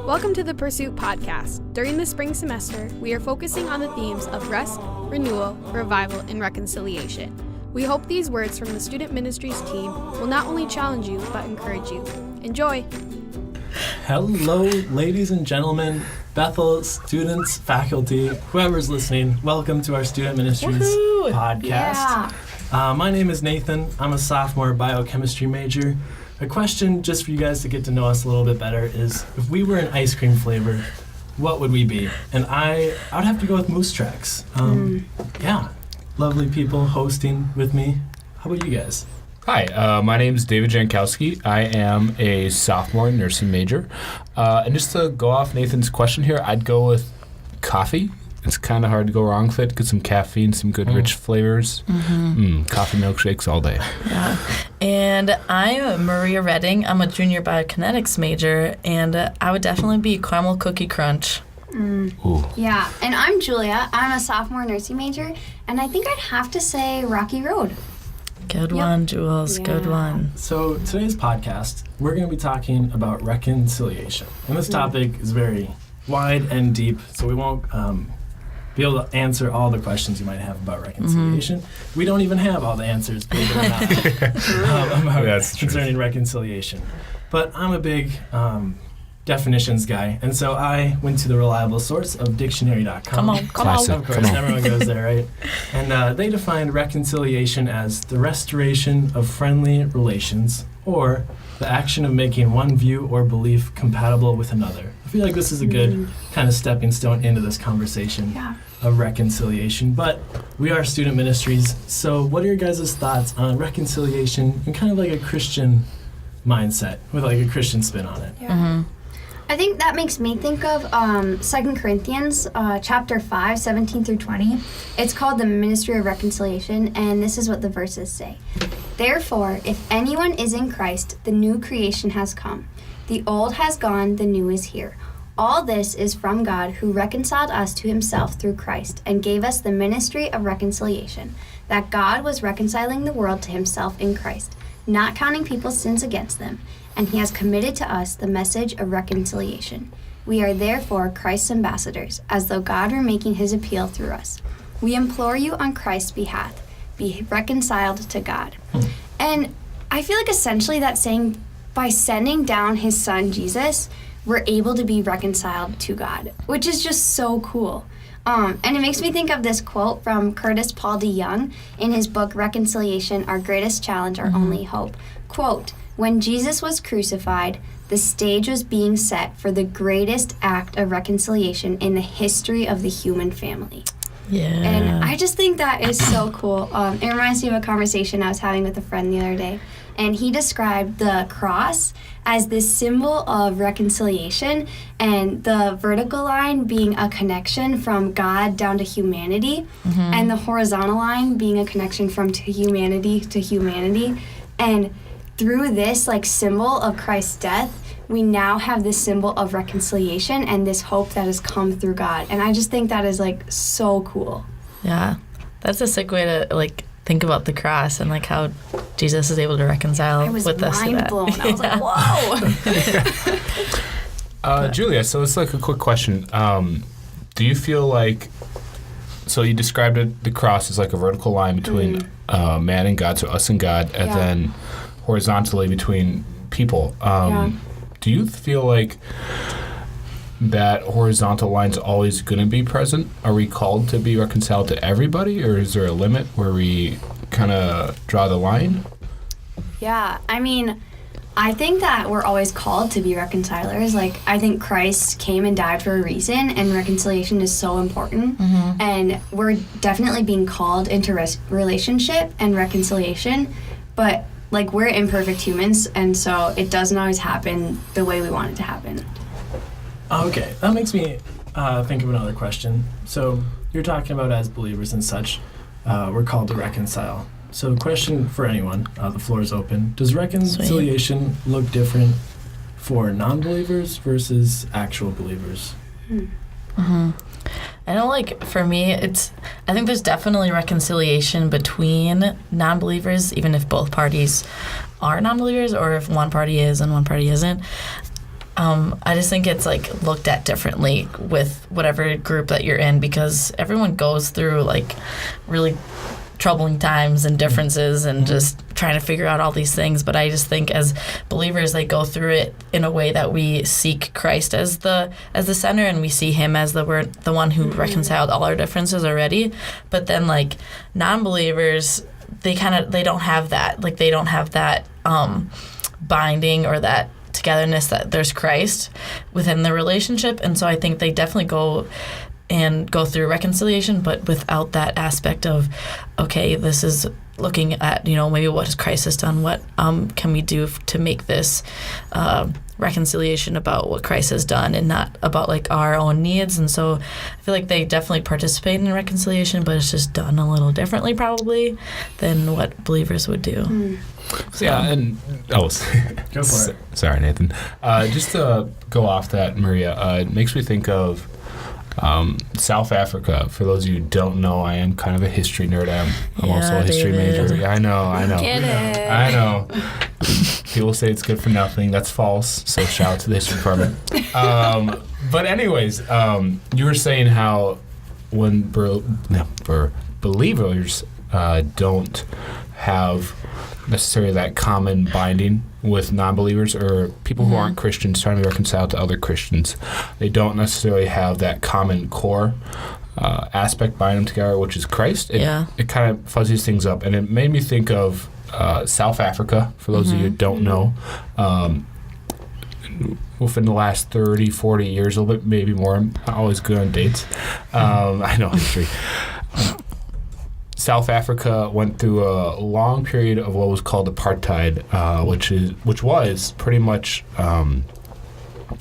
Welcome to the Pursuit Podcast. During the spring semester, we are focusing on the themes of rest, renewal, revival, and reconciliation. We hope these words from the Student Ministries team will not only challenge you, but encourage you. Enjoy! Hello, ladies and gentlemen, Bethel students, faculty, whoever's listening. Welcome to our Student Ministries podcast. Yeah. My name is Nathan. I'm a sophomore biochemistry major. A question just for you guys to get to know us a little bit better is, if we were an ice cream flavor, what would we be? And I would have to go with Moose Tracks. Yeah, lovely people hosting with me. How about you guys? Hi, my name is David Jankowski. I am a sophomore nursing major. And just to go off Nathan's question here, I'd go with coffee. It's kind of hard to go wrong with it. Get some caffeine, some good rich flavors. Coffee milkshakes all day. Yeah. And I'm Maria Redding. I'm a junior biokinetics major, and I would definitely be caramel cookie crunch. Ooh. Yeah, and I'm Julia. I'm a sophomore nursing major, and I think I'd have to say Rocky Road. Good one, Jules. Yeah. Good one. So today's podcast, we're going to be talking about reconciliation. And this topic is very wide and deep, so we won't be able to answer all the questions you might have about reconciliation. We don't even have all the answers, believe it or not, about concerning reconciliation. But I'm a big definitions guy, and so I went to the reliable source of dictionary.com. Come on. Classic. Of course, everyone goes there, right? And they defined reconciliation as the restoration of friendly relations or the action of making one view or belief compatible with another. I feel like this is a good kind of stepping stone into this conversation of reconciliation. But we are Student Ministries, so what are your guys' thoughts on reconciliation and kind of like a Christian mindset with like a Christian spin on it? Yeah. I think that makes me think of 2 Corinthians chapter 5, 17 through 20. It's called the Ministry of Reconciliation, and this is what the verses say. Therefore, if anyone is in Christ, the new creation has come. The old has gone, the new is here. All this is from God, who reconciled us to himself through Christ and gave us the ministry of reconciliation, that God was reconciling the world to himself in Christ, not counting people's sins against them, and he has committed to us the message of reconciliation. We are therefore Christ's ambassadors, as though God were making his appeal through us. We implore you on Christ's behalf, be reconciled to God. And I feel like essentially that's saying by sending down his son Jesus, we're able to be reconciled to God, which is just so cool. And it makes me think of this quote from Curtis Paul DeYoung in his book Reconciliation, Our Greatest Challenge, Our Only Hope. Quote, when Jesus was crucified, the stage was being set for the greatest act of reconciliation in the history of the human family. Yeah. And I just think that is so cool. It reminds me of a conversation I was having with a friend the other day. And he described the cross as this symbol of reconciliation, and the vertical line being a connection from God down to humanity, and the horizontal line being a connection from humanity to humanity. And through this like symbol of Christ's death, we now have this symbol of reconciliation and this hope that has come through God. And I just think that is like so cool. Yeah. That's a sick way to like think about the cross and like how Jesus is able to reconcile with us. I was mind blown. I was like, whoa. Julia, so it's like a quick question. Do you feel like, so you described it, the cross is like a vertical line between man and God, so us and God, and then horizontally between people. Do you feel like that horizontal line's always going to be present? Are we called to be reconciled to everybody, or is there a limit where we kind of draw the line? Yeah, I mean, I think that we're always called to be reconcilers. Like, I think Christ came and died for a reason, and reconciliation is so important. And we're definitely being called into relationship and reconciliation, but like, we're imperfect humans, and so it doesn't always happen the way we want it to happen. Okay, that makes me think of another question. So you're talking about as believers and such, we're called to reconcile. So question for anyone, the floor is open. Does reconciliation look different for non-believers versus actual believers? I know, like, for me, I think there's definitely reconciliation between non-believers, even if both parties are non-believers or if one party is and one party isn't. I just think it's like looked at differently with whatever group that you're in, because everyone goes through like really troubling times and differences and just trying to figure out all these things. But I just think as believers, they go through it in a way that we seek Christ as the center, and we see him as the one who reconciled all our differences already. But then like non-believers, they don't have that. Like they don't have that binding or that togetherness that there's Christ within the relationship. And so I think they definitely go through reconciliation, but without that aspect of, okay, this is looking at, maybe what has Christ has done, what can we do to make this reconciliation about what Christ has done and not about like our own needs. And so I feel like they definitely participate in reconciliation, but it's just done a little differently probably than what believers would do. Yeah, and Go for it. Sorry, Nathan. Just to go off that, Maria, it makes me think of South Africa. For those of you who don't know, I am kind of a history nerd. I'm also a history major. Yeah, I know. Get it. I know. People say it's good for nothing. That's false. So shout out to the history department. But anyways, you were saying how when believers don't have necessarily that common binding with non-believers or people who aren't Christians trying to be reconciled to other Christians, they don't necessarily have that common core aspect binding them together, which is Christ. It kind of fuzzies things up, and it made me think of South Africa, for those of you who don't know. Within the last 30, 40 years, a little bit, maybe more. I'm always good on dates. I know history. South Africa went through a long period of what was called apartheid, which was pretty much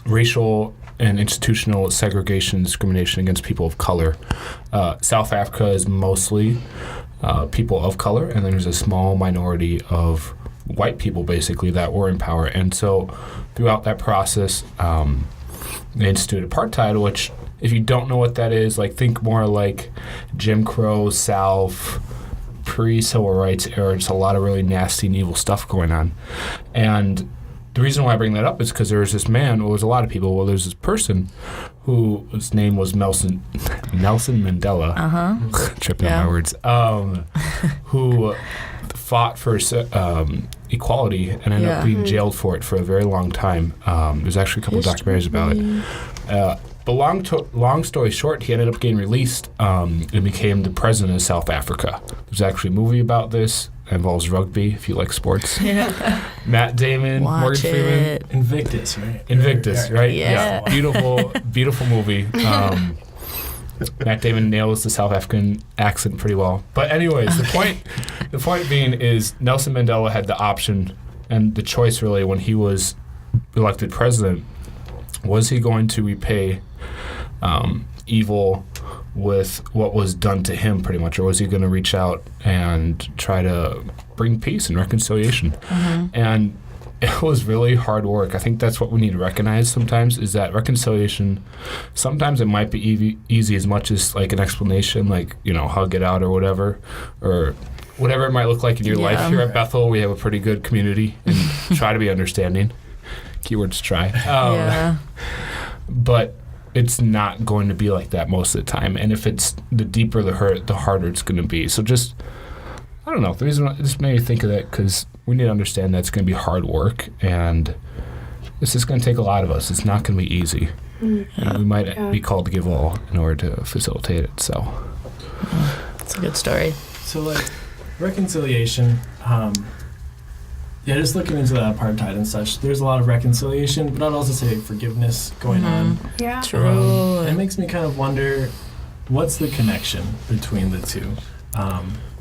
racial and institutional segregation and discrimination against people of color. South Africa is mostly people of color, and then there's a small minority of white people, basically, that were in power. And so throughout that process, they instituted apartheid, which, if you don't know what that is, like think more like Jim Crow, South, pre-civil rights era, just a lot of really nasty and evil stuff going on. And the reason why I bring that up is because there was this man, well, there's a lot of people, there's this person whose name was Nelson Mandela, tripping on my words, who fought for equality and ended up being jailed for it for a very long time. There's actually a couple of documentaries about it. But long story short, he ended up getting released and became the president of South Africa. There's actually a movie about this. It involves rugby, if you like sports. Matt Damon, Morgan Freeman. Invictus, right? Invictus, right? Yeah. Beautiful movie. Matt Damon nails the South African accent pretty well. But anyways, the point being is Nelson Mandela had the option and the choice, really, when he was elected president. Was he going to repay evil with what was done to him, pretty much, or was he going to reach out and try to bring peace and reconciliation? And it was really hard work. I think that's what we need to recognize sometimes, is that reconciliation, sometimes it might be easy as much as like an explanation, like, hug it out or whatever it might look like in your life. Here at Bethel, we have a pretty good community and try to be understanding. Keywords try. But it's not going to be like that most of the time. And if it's the deeper the hurt, the harder it's going to be. So just, I don't know. The reason this made me think of that, because we need to understand that it's going to be hard work. And it's just going to take a lot of us. It's not going to be easy. And we might be called to give all in order to facilitate it. So it's a good story. So, like, reconciliation, just looking into the apartheid and such, there's a lot of reconciliation, but I'd also say forgiveness going on. Yeah. True. It makes me kind of wonder, what's the connection between the two?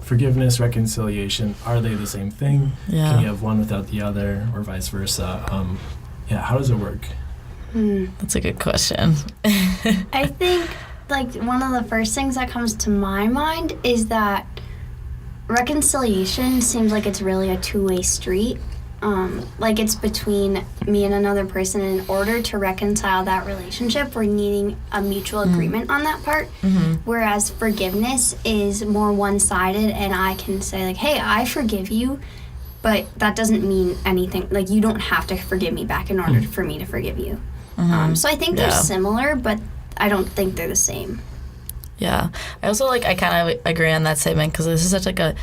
Forgiveness, reconciliation, are they the same thing? Yeah. Can you have one without the other, or vice versa? How does it work? That's a good question. I think, like, one of the first things that comes to my mind is that reconciliation seems like it's really a two-way street. Like, it's between me and another person. In order to reconcile that relationship, we're needing a mutual agreement on that part. Whereas forgiveness is more one-sided, and I can say, like, hey, I forgive you, but that doesn't mean anything. Like, you don't have to forgive me back in order for me to forgive you. So I think they're similar, but I don't think they're the same. Yeah. I also, I kind of agree on that statement because this is such, a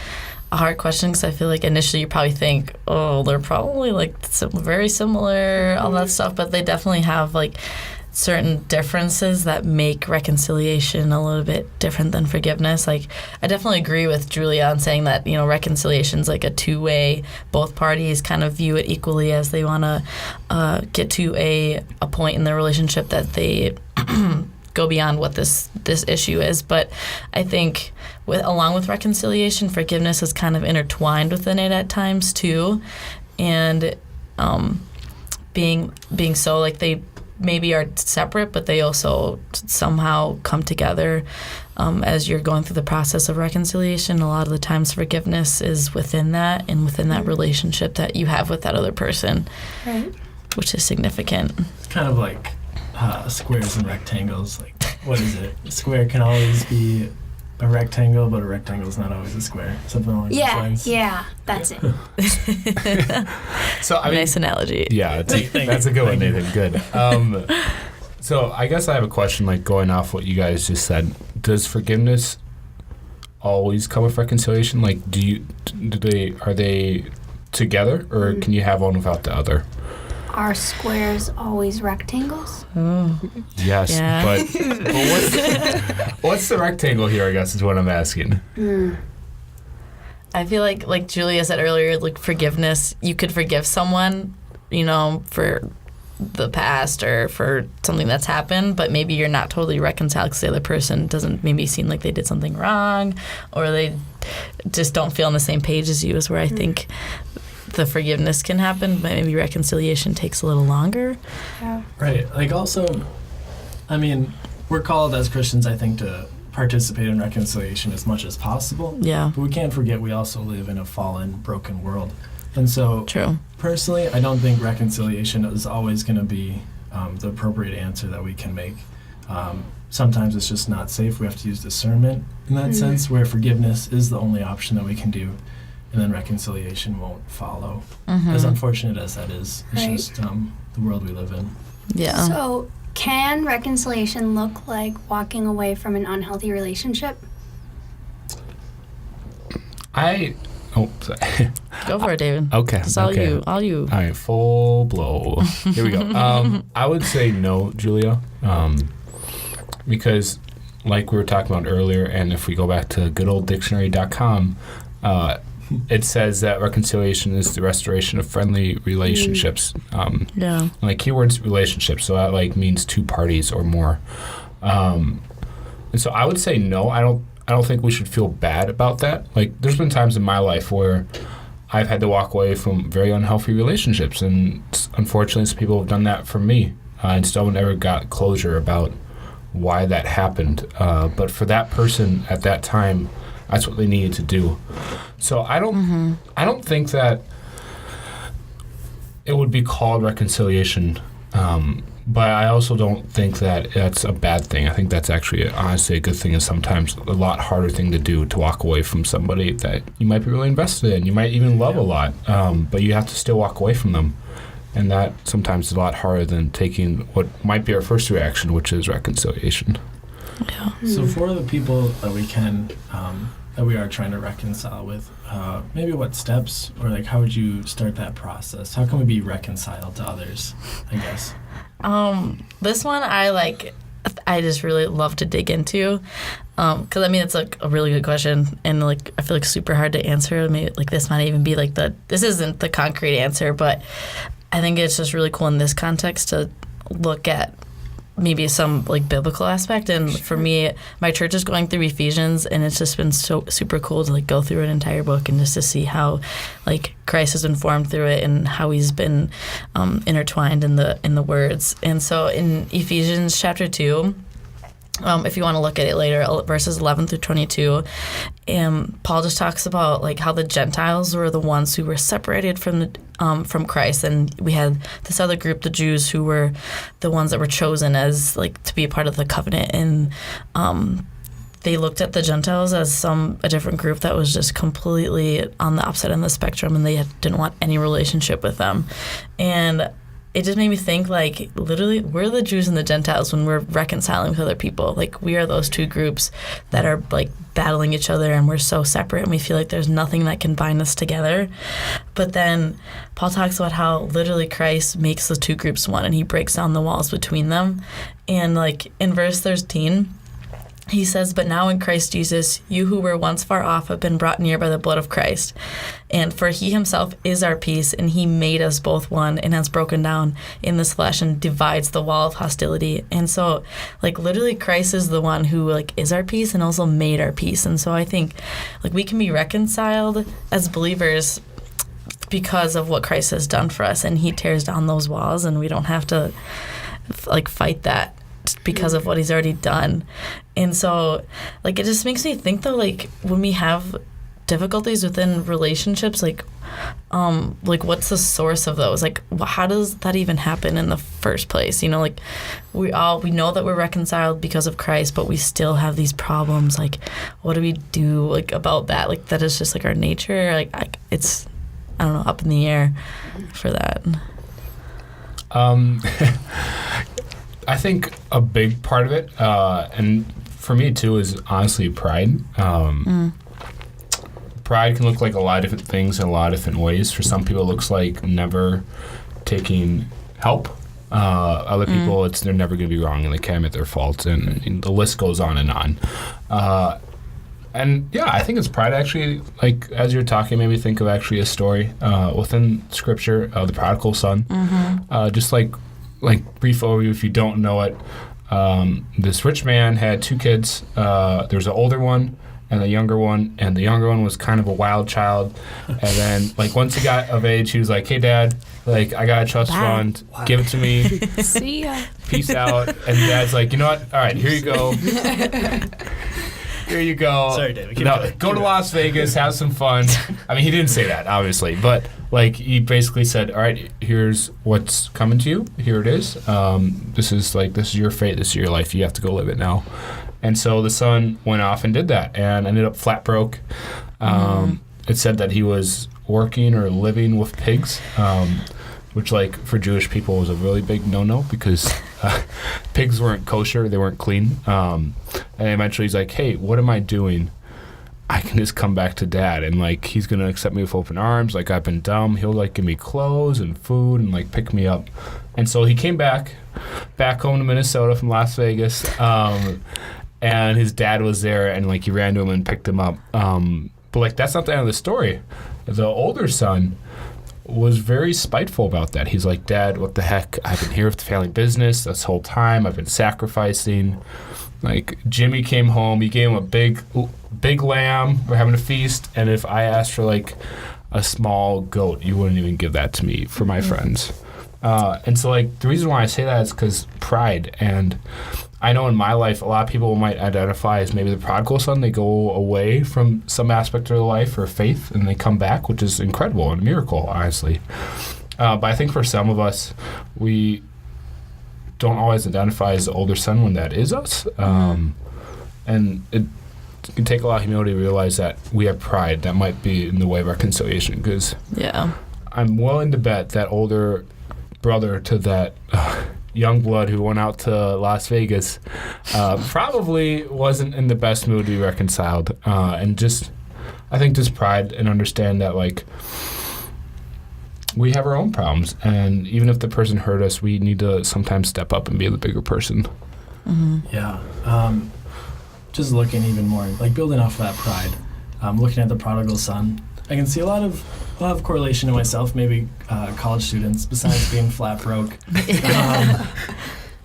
hard question because I feel like initially you probably think, oh, they're probably, very similar, all that stuff, but they definitely have, certain differences that make reconciliation a little bit different than forgiveness. I definitely agree with Julia on saying that, reconciliation's a two-way. Both parties kind of view it equally as they want to get to a point in their relationship that they go beyond what this issue is. But I think along with reconciliation, forgiveness is kind of intertwined within it at times too. And being so, they maybe are separate, but they also somehow come together as you're going through the process of reconciliation. A lot of the times forgiveness is within that and within that relationship that you have with that other person, Right. which is significant. It's kind of like squares and rectangles. What is it? A square can always be a rectangle, but a rectangle is not always a square. Something along those lines. Yeah, that's it. So Nice analogy. Yeah, that's a good one, Nathan. Good. So I guess I have a question, going off what you guys just said. Does forgiveness always come with reconciliation? Are they together, or can you have one without the other? Are squares always rectangles? Oh. Yes, Yeah. but what's the rectangle here, I guess, is what I'm asking. I feel like Julia said earlier, forgiveness, you could forgive someone, for the past or for something that's happened, but maybe you're not totally reconciled because the other person doesn't maybe seem like they did something wrong, or they just don't feel on the same page as you, is where I think the forgiveness can happen, but maybe reconciliation takes a little longer. Yeah. Right. Also, we're called as Christians, I think, to participate in reconciliation as much as possible. Yeah. But we can't forget we also live in a fallen, broken world. And so, True. Personally, I don't think reconciliation is always going to be the appropriate answer that we can make. Sometimes it's just not safe. We have to use discernment in that sense, where forgiveness is the only option that we can do. And then reconciliation won't follow. As unfortunate as that is, it's just the world we live in. Yeah. So, can reconciliation look like walking away from an unhealthy relationship? Sorry. Go for it, David. Okay. It's all okay. you. All you. All right, full blow. Here we go. I would say no, Julia, because like we were talking about earlier, and if we go back to goodoldictionary.com, it says that reconciliation is the restoration of friendly relationships. Yeah. Keywords relationships, so that means two parties or more. And so I would say no. I don't think we should feel bad about that. There's been times in my life where I've had to walk away from very unhealthy relationships, and unfortunately some people have done that for me, and still never got closure about why that happened. But for that person at that time, that's what they needed to do. So I don't think that it would be called reconciliation, but I also don't think that that's a bad thing. I think that's actually honestly a good thing, and sometimes a lot harder thing to do, to walk away from somebody that you might be really invested in, you might even love a lot, but you have to still walk away from them. And that sometimes is a lot harder than taking what might be our first reaction, which is reconciliation. Yeah. So for the people that that we are trying to reconcile with, maybe what steps, or how would you start that process? How can we be reconciled to others, I guess? This one I just really love to dig into, because it's a really good question, and I feel super hard to answer. Maybe this might even be this isn't the concrete answer, but I think it's just really cool in this context to look at maybe some biblical aspect. And for me, my church is going through Ephesians, and it's just been so super cool to go through an entire book and just to see how Christ has been formed through it, and how he's been intertwined in the words. And so in Ephesians chapter 2, if you want to look at it later, verses 11 through 22, Paul just talks about how the Gentiles were the ones who were separated from Christ, and we had this other group, the Jews, who were the ones that were chosen as to be a part of the covenant, and they looked at the Gentiles as a different group that was just completely on the opposite end of the spectrum, and they didn't want any relationship with them. And it just made me think, like, literally, we're the Jews and the Gentiles when we're reconciling with other people. Like, we are those two groups that are, like, battling each other, and we're so separate, and we feel like there's nothing that can bind us together. But then Paul talks about how literally Christ makes the two groups one, and he breaks down the walls between them. And, like, in verse 13, he says, "But now in Christ Jesus, you who were once far off have been brought near by the blood of Christ. And for he himself is our peace, and he made us both one and has broken down in this flesh and divides the wall of hostility." And so, like, literally Christ is the one who, like, is our peace and also made our peace. And so I think, like, we can be reconciled as believers because of what Christ has done for us, and he tears down those walls, and we don't have to, like, fight that because of what he's already done. And so, like, it just makes me think, though, like, when we have difficulties within relationships, like what's the source of those? Like, how does that even happen in the first place? You know, like, we know that we're reconciled because of Christ, but we still have these problems. Like, what do we do, like, about that? Like, that is just, like, our nature. Like it's, I don't know, up in the air for that. I think a big part of it, and for me too, is honestly pride. Pride can look like a lot of different things in a lot of different ways. For some people, it looks like never taking help. Other people, they're never going to be wrong and they can't admit their faults, and the list goes on and on. And yeah, I think it's pride actually, like, as you're talking, made me think of actually a story within Scripture, the Prodigal Son. Just like brief overview if you don't know it. This rich man had two kids. There's an older one and a younger one, and the younger one was kind of a wild child. And then, like, once he got of age, he was like, "Hey, Dad, like, I got a trust fund. Give it to me. See ya. Peace out." And Dad's like, "You know what? All right, here you go. Here you go. Sorry, David. Go to Las Vegas, have some fun." I mean, he didn't say that, obviously, but, like, he basically said, "All right, here's what's coming to you. Here it is. This is your fate. This is your life. You have to go live it now." And so the son went off and did that and ended up flat broke. It said that he was working or living with pigs, which, like, for Jewish people was a really big no-no because pigs weren't kosher, they weren't clean. And eventually he's like, "Hey, what am I doing? I can just come back to Dad, and, like, he's going to accept me with open arms. Like, I've been dumb. He'll, like, give me clothes and food and, like, pick me up." And so he came back home to Minnesota from Las Vegas, and his dad was there, and, like, he ran to him and picked him up. But, like, that's not the end of the story. The older son was very spiteful about that. He's like, "Dad, what the heck? I've been here with the family business this whole time. I've been sacrificing." Like, Jimmy came home. He gave him a big lamb. We're having a feast. And if I asked for, like, a small goat, you wouldn't even give that to me for my friends. And so, like, the reason why I say that is because pride. And I know in my life, a lot of people might identify as maybe the prodigal son. They go away from some aspect of their life or faith, and they come back, which is incredible and a miracle, honestly. But I think for some of us, we don't always identify as the older son when that is us. And it can take a lot of humility to realize that we have pride that might be in the way of reconciliation, because I'm willing to bet that older brother to that young blood who went out to Las Vegas probably wasn't in the best mood to be reconciled. And just, I think, just pride and understand that, like, we have our own problems, and even if the person hurt us, we need to sometimes step up and be the bigger person. Yeah. Just looking even more, like, building off of that pride, looking at the prodigal son, I can see a lot of correlation in myself, maybe college students, besides being flat broke.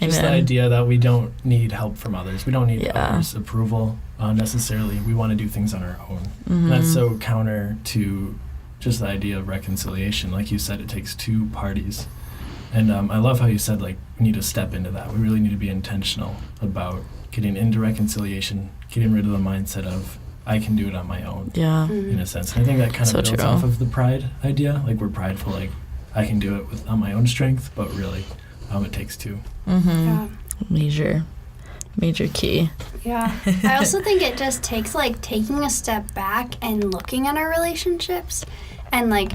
Just the idea that we don't need help from others. We don't need others' approval necessarily. We want to do things on our own. And that's so counter to just the idea of reconciliation. Like you said, it takes two parties. And I love how you said, like, we need to step into that. We really need to be intentional about getting into reconciliation, getting rid of the mindset of, I can do it on my own, in a sense. And I think that kind of builds off of the pride idea. Like, we're prideful, like, I can do it on my own strength, but really, it takes two. Major major key. Yeah. I also think it just takes like taking a step back and looking at our relationships and like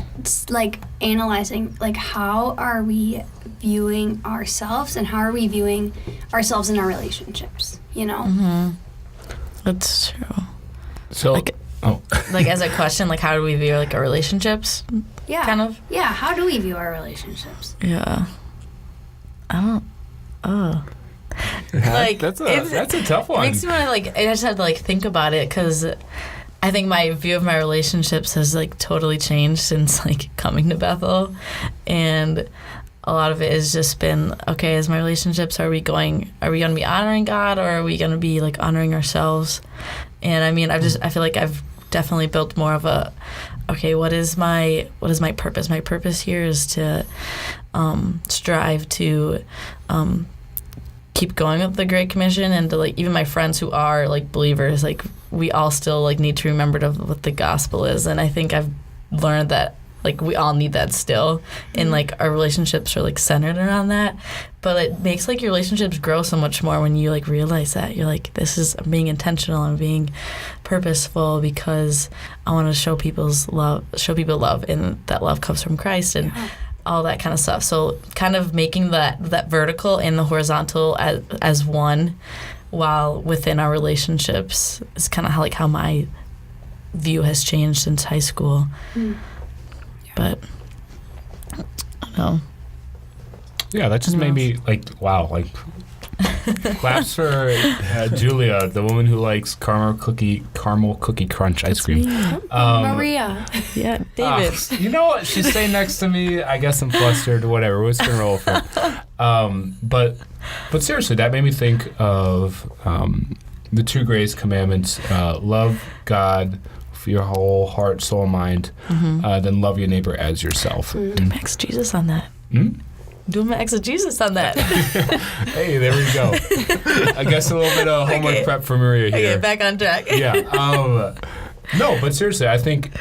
analyzing like how are we viewing ourselves and how are we viewing ourselves in our relationships, you know? Mm-hmm. That's true. So, like as a question, like how do we view like our relationships? Yeah. Kind of. Yeah. How do we view our relationships? Yeah. I don't. Oh. Like that's a tough one. It makes me want to like. I just have to like think about it because I think my view of my relationships has like totally changed since like coming to Bethel, and a lot of it has just been okay. As my relationships, are we going to be honoring God, or are we going to be like honoring ourselves? And I mean, I feel like I've definitely built more of a okay. What is my purpose? My purpose here is to strive to keep going with the Great Commission, and to like even my friends who are like believers, like we all still like need to remember what the gospel is. And I think I've learned that like we all need that still, and like our relationships are like centered around that. But it makes like your relationships grow so much more when you like realize that you're like, this is being intentional and being purposeful because I want to show people love, and that love comes from Christ and all that kind of stuff. So kind of making that vertical and the horizontal as one, while within our relationships, is kind of how my view has changed since high school. But I don't know. Yeah, that just made me like, wow, like claps for Julia, the woman who likes caramel cookie crunch ice cream. Maria. Yeah, David. You know what? She's staying next to me. I guess I'm flustered. Whatever. We're just gonna roll for it. But seriously, that made me think of the two greatest commandments: love God with your whole heart, soul, and mind. Then love your neighbor as yourself. Do my exegesis on that. Do my exegesis on that. Hey, there we go. I guess a little bit of homework prep for Maria here. Okay, back on track. Yeah. No, but seriously, I think,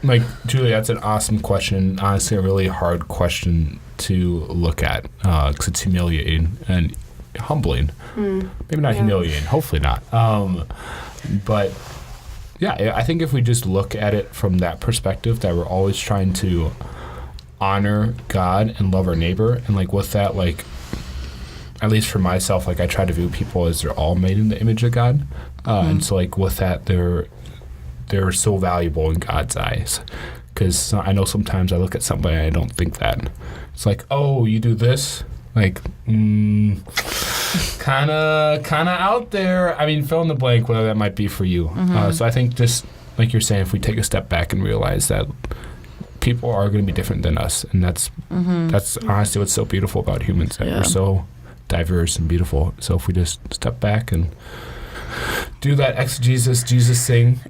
like, Julia, that's an awesome question. Honestly, a really hard question to look at because it's humiliating and humbling. Maybe not humiliating. Hopefully not. But, yeah, I think if we just look at it from that perspective, that we're always trying to honor God and love our neighbor, and like with that, like at least for myself, like I try to view people as they're all made in the image of God, and so like with that, they're so valuable in God's eyes. Because I know sometimes I look at somebody and I don't think that. It's like, oh, you do this, like kind of out there. I mean, fill in the blank, whatever that might be for you. So I think just like you're saying, if we take a step back and realize that people are going to be different than us, and that's honestly what's so beautiful about humans, that we're so diverse and beautiful. So if we just step back and do that exegesis Jesus thing,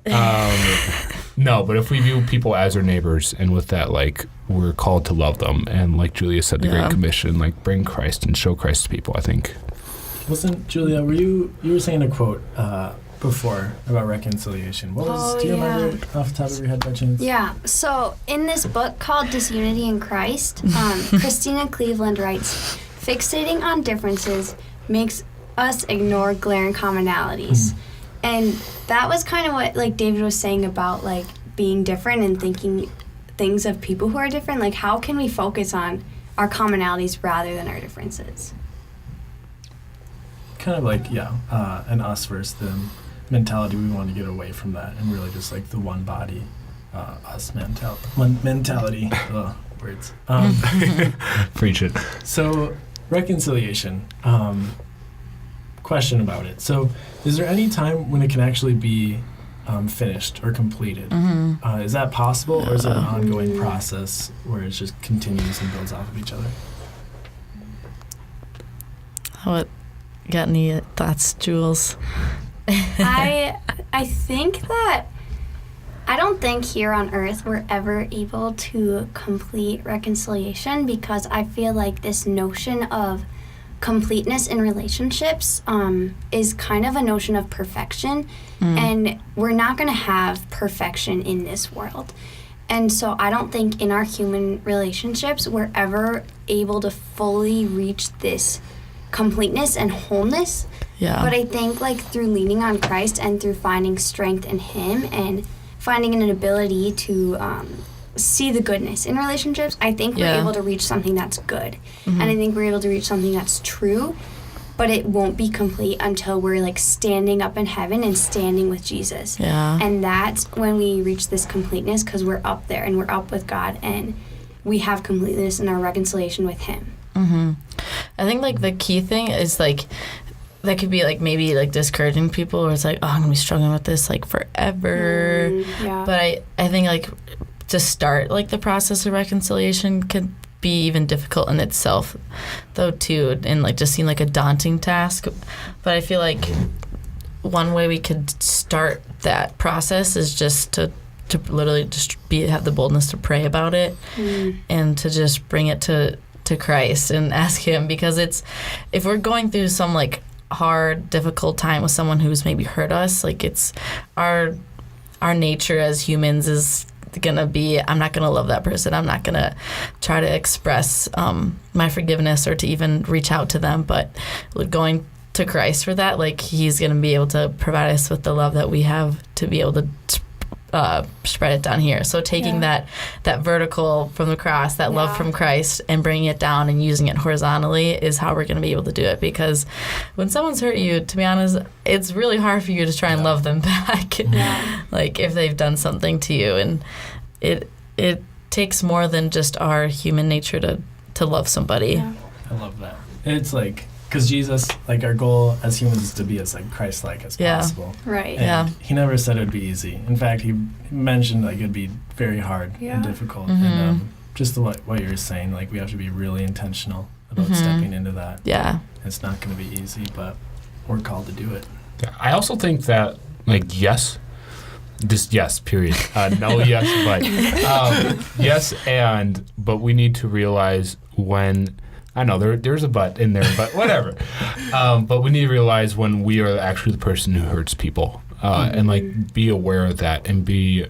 no, but if we view people as our neighbors, and with that, like, we're called to love them, and like Julia said, the Great Commission, like bring Christ and show Christ to people. I think. Wasn't Julia? Were you were saying a quote before about reconciliation? What was? Do you remember off the top of your head by chance? Yeah. So in this book called Disunity in Christ, Christina Cleveland writes, "Fixating on differences makes us ignore glaring commonalities," and that was kind of what like David was saying about like being different and thinking things of people who are different. Like, how can we focus on our commonalities rather than our differences? Kind of like an us versus them mentality. We want to get away from that and really just like the one body, us mentality. Words. Preach it. So reconciliation. Question about it. So, is there any time when it can actually be finished or completed? Is that possible, or is it an ongoing process where it just continues and builds off of each other? What? Got any thoughts, Jules? I think that I don't think here on earth we're ever able to complete reconciliation, because I feel like this notion of completeness in relationships is kind of a notion of perfection, and we're not going to have perfection in this world. And so I don't think in our human relationships we're ever able to fully reach this completeness and wholeness. Yeah. But I think like through leaning on Christ and through finding strength in Him and finding an ability to see the goodness in relationships, I think we're able to reach something that's good. And I think we're able to reach something that's true, but it won't be complete until we're like standing up in heaven and standing with Jesus. Yeah. And that's when we reach this completeness, because we're up there and we're up with God and we have completeness in our reconciliation with Him. I think like the key thing is like that could be like maybe like discouraging people, or it's like, oh, I'm gonna be struggling with this like forever. Yeah. But I think like to start like the process of reconciliation can be even difficult in itself, though too, and like just seem like a daunting task. But I feel like one way we could start that process is just to literally just have the boldness to pray about it and to just bring it to Christ and ask Him, because it's, if we're going through some like hard, difficult time with someone who's maybe hurt us, like it's our nature as humans is gonna be, I'm not gonna love that person, I'm not gonna try to express my forgiveness or to even reach out to them. But going to Christ for that, like He's gonna be able to provide us with the love that we have to be able to spread it down here. So taking that vertical from the cross, that love from Christ, and bringing it down and using it horizontally is how we're going to be able to do it. Because when someone's hurt you, to be honest, it's really hard for you to try and love them back. Like if they've done something to you, and it takes more than just our human nature to love somebody. I love that. It's like, because Jesus, like our goal as humans is to be as like Christ-like as possible. Right. And He never said it would be easy. In fact, He mentioned like it'd be very hard and difficult. And just what you were saying, like we have to be really intentional about stepping into that. Yeah. It's not going to be easy, but we're called to do it. Yeah, I also think that, like, yes, just yes, period. No, yes, but yes, but we need to realize when. I know there's a but in there, but whatever. But we need to realize when we are actually the person who hurts people, and like be aware of that and be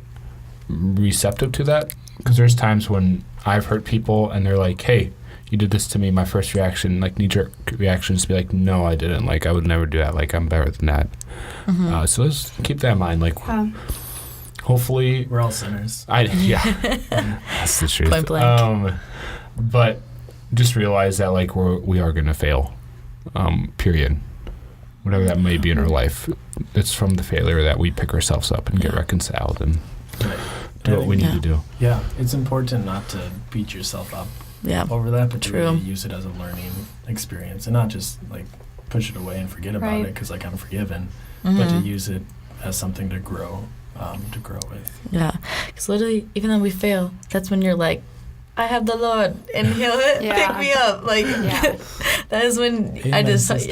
receptive to that. Because there's times when I've hurt people and they're like, "Hey, you did this to me." My first reaction, like knee-jerk reaction, is to be like, "No, I didn't. Like I would never do that. Like I'm better than that." So let's keep that in mind. Like, hopefully, we're all sinners. That's the truth. Point blank. But just realize that like we are gonna fail, period. Whatever that may be in our life, it's from the failure that we pick ourselves up and get reconciled and do what we need to do. Yeah, it's important not to beat yourself up over that, but to really use it as a learning experience and not just like push it away and forget about it because like I'm forgiven, but to use it as something to grow with. Yeah, because literally, even though we fail, that's when you're like, I have the Lord, and He'll pick me up. Like, that is when I just, that's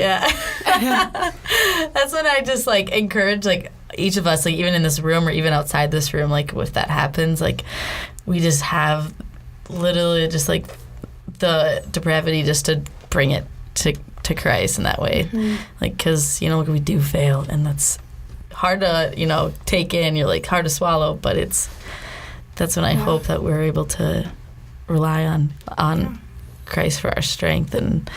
when I just, like, encourage, like, each of us, like, even in this room or even outside this room, like, if that happens, like, we just have literally just, like, the depravity just to bring it to Christ in that way. Like, because, you know, we do fail, and that's hard to, you know, take in. You're, like, hard to swallow, but that's when I hope that we're able to rely on Christ for our strength and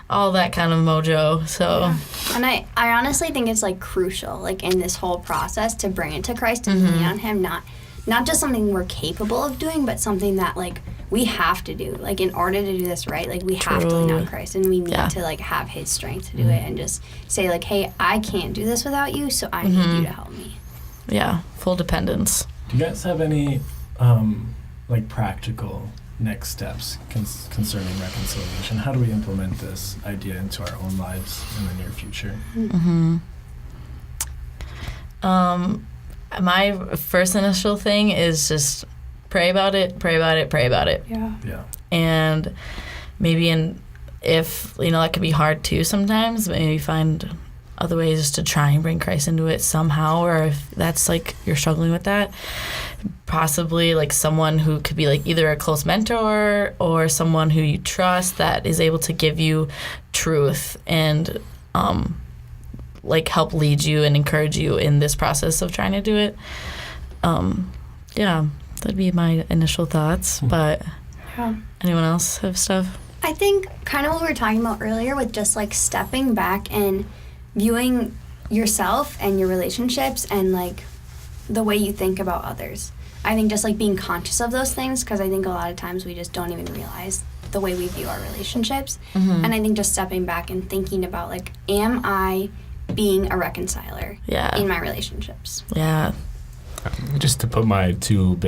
all that kind of mojo. So and I honestly think it's like crucial, like in this whole process, to bring it to Christ and lean on Him, not just something we're capable of doing, but something that like we have to do, like in order to do this right, like we have to lean on Christ, and we need to like have His strength to do it, and just say like, hey, I can't do this without you, so I need you to help me. Full dependence. Do you guys have any like practical next steps concerning reconciliation? How do we implement this idea into our own lives in the near future? My first initial thing is just pray about it. And maybe if you know, that could be hard too sometimes, maybe find other ways to try and bring Christ into it somehow, or if that's like you're struggling with that, possibly like someone who could be like either a close mentor or someone who you trust that is able to give you truth and like help lead you and encourage you in this process of trying to do it. That'd be my initial thoughts. But anyone else have stuff? I think kind of what we were talking about earlier with just like stepping back and viewing yourself and your relationships and like the way you think about others. I think just like being conscious of those things, because I think a lot of times we just don't even realize the way we view our relationships. And I think just stepping back and thinking about like, am I being a reconciler in my relationships? Yeah. Just to put my 2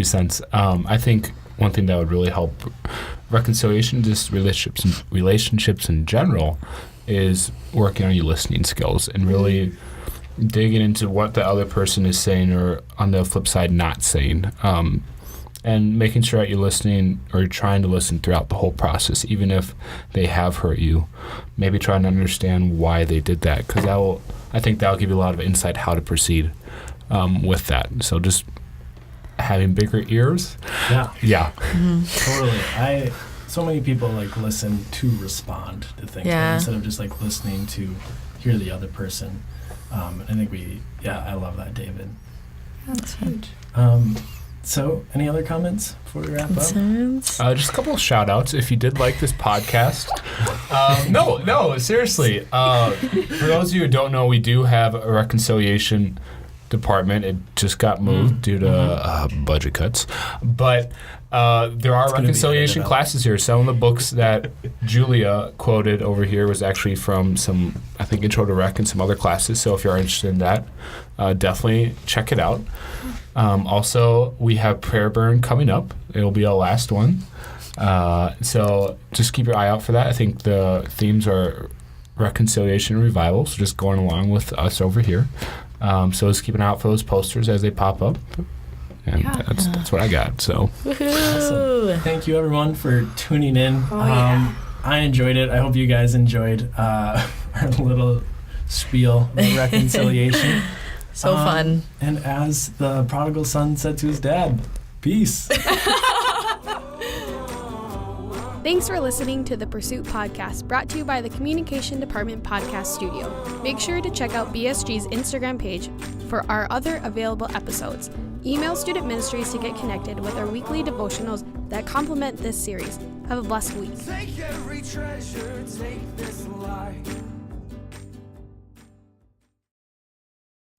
cents, I think one thing that would really help reconciliation, just relationships in general, is working on your listening skills and really digging into what the other person is saying or on the flip side not saying, and making sure that you're listening or you're trying to listen throughout the whole process, even if they have hurt you. Maybe trying to understand why they did that, because I think that'll give you a lot of insight how to proceed with that. So just having bigger ears. Yeah. Totally. So many people like listen to respond to things instead of just like listening to hear the other person. I think I love that, David. That's huge. So, any other comments before we wrap up? Just a couple of shout outs. If you did like this podcast, no, seriously. For those of you who don't know, we do have a reconciliation department. It just got moved due to budget cuts. But there are reconciliation classes here. Some of the books that Julia quoted over here was actually from some, I think, Intro to Rec and some other classes. So if you're interested in that, definitely check it out. Also, we have Prayer Burn coming up. It'll be our last one. So just keep your eye out for that. I think the themes are reconciliation and revival, so just going along with us over here. So just keep an eye out for those posters as they pop up. And that's what I got. So awesome. Thank you, everyone, for tuning in. I enjoyed it. I hope you guys enjoyed our little spiel of reconciliation. So fun. And as the prodigal son said to his dad, peace. Thanks for listening to the Pursuit Podcast, brought to you by the Communication Department Podcast Studio. Make sure to check out BSG's Instagram page for our other available episodes. Email Student Ministries to get connected with our weekly devotionals that complement this series. Have a blessed week. Take every treasure, take this life.